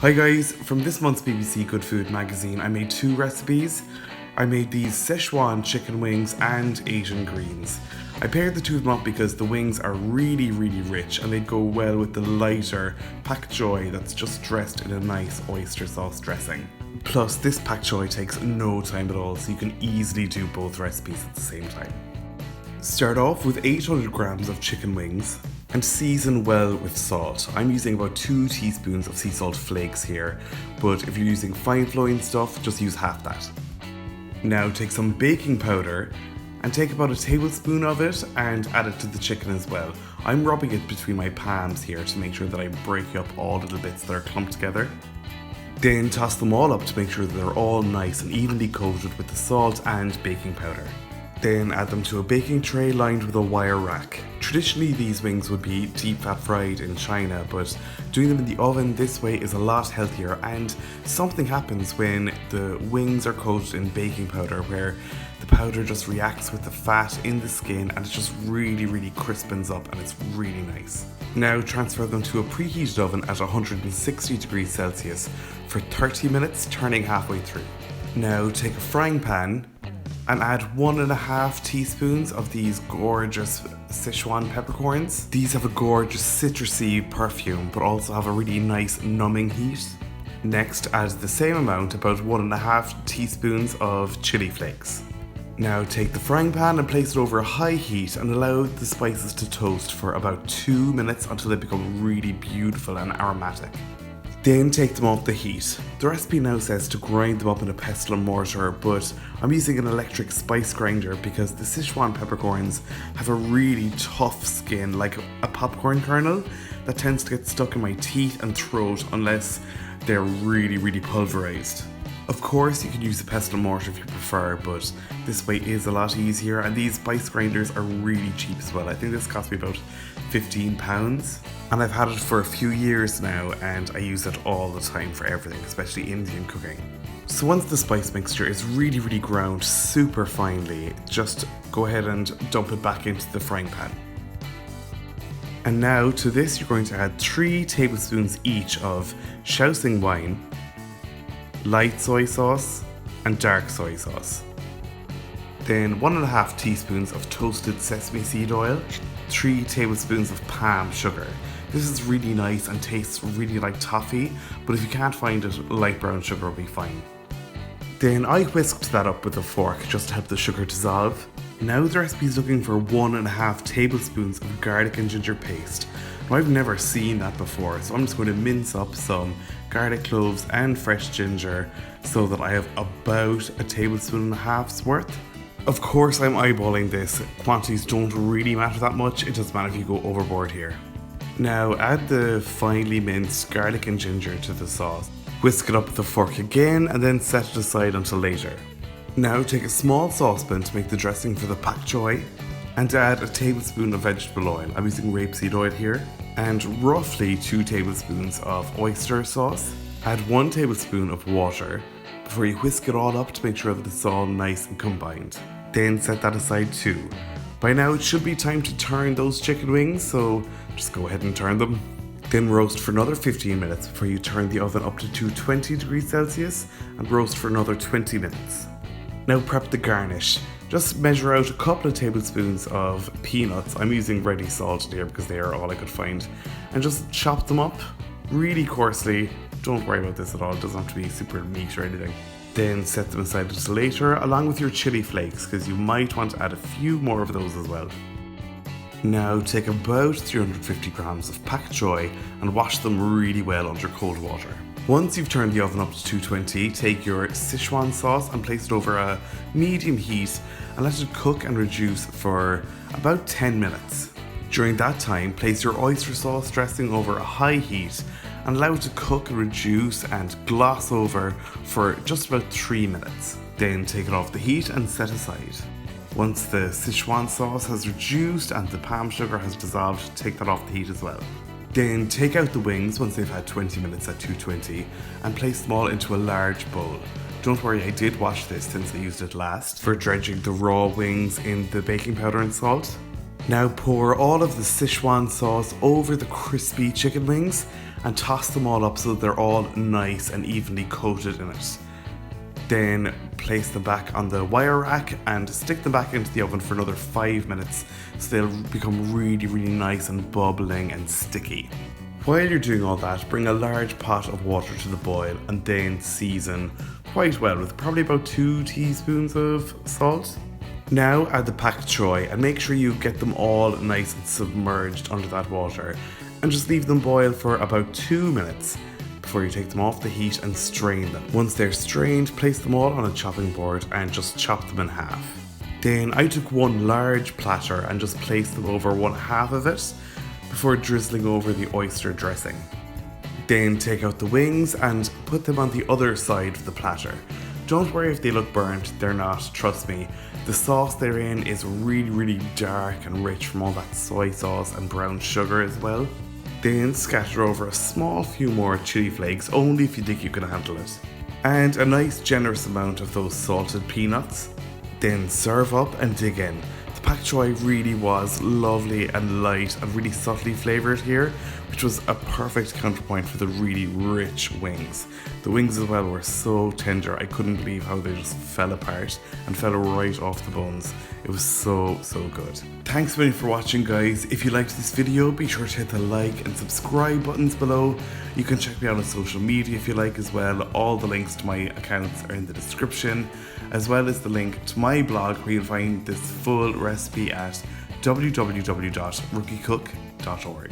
Hi guys, from this month's BBC Good Food magazine I made two recipes. I made these Szechuan chicken wings and Asian greens. I paired the two of them up because the wings are really rich and they'd go well with the lighter pak choy that's just dressed in a nice oyster sauce dressing. Plus this pak choy takes no time at all, so you can easily do both recipes at the same time. Start off with 800 grams of chicken wings and season well with salt. I'm using about 2 teaspoons of sea salt flakes here, but if you're using fine flowing stuff, just use half that. Now take some baking powder and take about a tablespoon of it and add it to the chicken as well. I'm rubbing it between my palms here to make sure that I break up all little bits that are clumped together. Then toss them all up to make sure that they're all nice and evenly coated with the salt and baking powder. Then add them to a baking tray lined with a wire rack. Traditionally these wings would be deep fat fried in China, but doing them in the oven this way is a lot healthier, and something happens when the wings are coated in baking powder where the powder just reacts with the fat in the skin and it just really crispens up and it's really nice. Now transfer them to a preheated oven at 160 degrees Celsius for 30 minutes, turning halfway through. Now take a frying pan and add 1.5 teaspoons of these gorgeous Sichuan peppercorns. These have a gorgeous citrusy perfume, but also have a really nice numbing heat. Next, add the same amount, about 1.5 teaspoons of chili flakes. Now take the frying pan and place it over a high heat and allow the spices to toast for about 2 minutes until they become really beautiful and aromatic. Then take them off the heat. The recipe now says to grind them up in a pestle and mortar, but I'm using an electric spice grinder because the Sichuan peppercorns have a really tough skin, like a popcorn kernel, that tends to get stuck in my teeth and throat unless they're really pulverized. Of course you can use a pestle and mortar if you prefer, but this way is a lot easier, and these spice grinders are really cheap as well. I think this cost me about £15, and I've had it for a few years now and I use it all the time for everything, especially Indian cooking. So once the spice mixture is really ground super finely, just go ahead and dump it back into the frying pan. And now to this you're going to add 3 tablespoons each of Szechuan wine, light soy sauce and dark soy sauce. Then 1.5 teaspoons of toasted sesame seed oil, 3 tablespoons of palm sugar. This is really nice and tastes really like toffee, but if you can't find it, light brown sugar will be fine. Then I whisked that up with a fork just to help the sugar dissolve. Now the recipe is looking for 1.5 tablespoons of garlic and ginger paste. Now I've never seen that before, so I'm just going to mince up some garlic cloves and fresh ginger so that I have about 1.5 tablespoons worth. Of course I'm eyeballing this, quantities don't really matter that much, it doesn't matter if you go overboard here. Now add the finely minced garlic and ginger to the sauce. Whisk it up with a fork again and then set it aside until later. Now take a small saucepan to make the dressing for the pak choy and add a tablespoon of vegetable oil. I'm using rapeseed oil here. And roughly 2 tablespoons of oyster sauce. Add 1 tablespoon of water before you whisk it all up to make sure that it's all nice and combined. Then set that aside too. By now it should be time to turn those chicken wings, so just go ahead and turn them. Then roast for another 15 minutes before you turn the oven up to 220 degrees Celsius and roast for another 20 minutes. Now prep the garnish. Just measure out a couple of tablespoons of peanuts. I'm using ready salted here because they are all I could find. And just chop them up really coarsely. Don't worry about this at all, it doesn't have to be super neat or anything. Then set them aside until later, along with your chili flakes, because you might want to add a few more of those as well. Now take about 350 grams of pak choy and wash them really well under cold water. Once you've turned the oven up to 220, take your Sichuan sauce and place it over a medium heat and let it cook and reduce for about 10 minutes. During that time, place your oyster sauce dressing over a high heat and allow it to cook and reduce and gloss over for just about 3 minutes. Then take it off the heat and set aside. Once the Sichuan sauce has reduced and the palm sugar has dissolved, take that off the heat as well. Then take out the wings once they've had 20 minutes at 220 and place them all into a large bowl. Don't worry, I did wash this since I used it last for dredging the raw wings in the baking powder and salt. Now pour all of the Sichuan sauce over the crispy chicken wings and toss them all up so that they're all nice and evenly coated in it. Then place them back on the wire rack and stick them back into the oven for another 5 minutes so they'll become really nice and bubbling and sticky. While you're doing all that, bring a large pot of water to the boil and then season quite well with probably about 2 teaspoons of salt. Now add the pak choy and make sure you get them all nice and submerged under that water and just leave them boil for about 2 minutes before you take them off the heat and strain them. Once they're strained, place them all on a chopping board and just chop them in half. Then I took one large platter and just placed them over one half of it before drizzling over the oyster dressing. Then take out the wings and put them on the other side of the platter. Don't worry if they look burnt, they're not, trust me. The sauce they're in is really dark and rich from all that soy sauce and brown sugar as well. Then scatter over a small few more chili flakes, only if you think you can handle it. And a nice generous amount of those salted peanuts. Then serve up and dig in. The pak choy really was lovely and light and really subtly flavoured here, which was a perfect counterpoint for the really rich wings. The wings as well were so tender, I couldn't believe how they just fell apart and fell right off the bones. It was so good. Thanks a million for watching, guys. If you liked this video, be sure to hit the like and subscribe buttons below. You can check me out on social media if you like as well. All the links to my accounts are in the description, as well as the link to my blog where you'll find this full recipe at www.rookiecook.org.